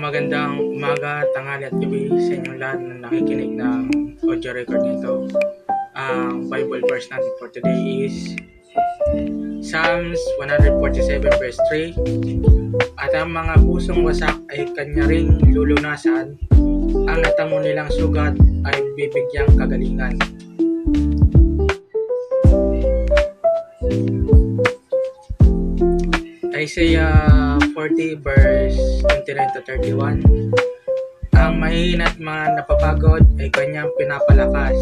magandang umaga, tanghali at gabi sa inyong lahat na nakikinig ng audio record nito. Ang Bible verse natin for today is Psalms 147 verse 3. At ang mga pusong wasak ay kanya ring lulunasan, ang natamo nilang sugat ay bibigyang kagalingan. Isaiah 40 verse 29 to 31. Ang mahihina at mga napapagod ay kanyang pinapalakas,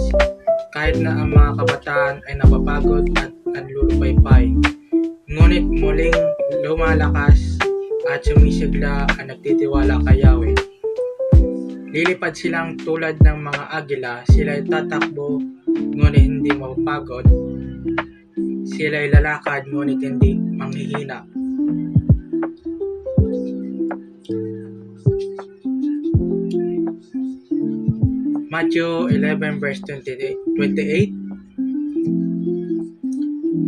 kahit na ang mga kabataan ay napapagod at nanlulupaypay. Ngunit muling lumalakas at sumisigla ang nagtitiwala kay Yahweh. Lilipad silang tulad ng mga agila, sila'y tatakbo ngunit hindi mapapagod, sila'y lalakad ngunit hindi manghihina. Matthew 11 verse 28.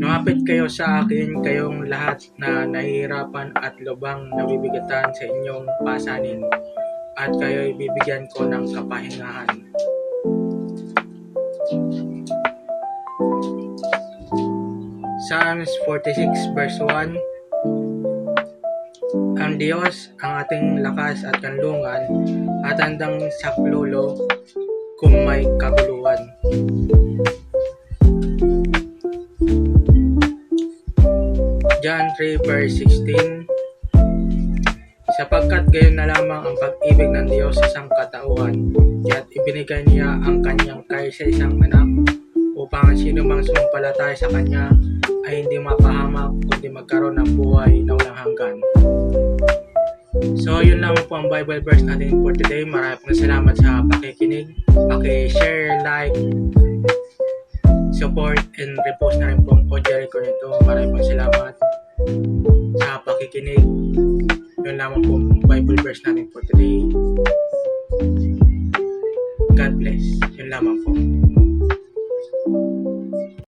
Lumapit kayo sa akin, kayong lahat na nahihirapan at lubang nabibigatan sa inyong pasanin, at kayo'y bibigyan ko ng kapahingahan. Psalms 46 verse 1. Ang Diyos ang ating lakas at kanlungan, at handang saklolo kung may kaguluhan. John 3 verse 16. Sapagkat gayon na lamang ang pag-ibig ng Diyos sa sangkatauhan, kaya't ibinigay niya ang kanyang kaisa-isang anak, upang ang sino mang sumampalataya sa kanya ay hindi mapahamak, kundi magkaroon ng buhay na walang hanggan. So yun lang po ang Bible verse natin for today. Maraming salamat sa pakikinig. Paki-share, like, support, and repost na rin po ang audio record nito. Maraming salamat sa pakikinig. Yun lamang po ang Bible verse natin for today.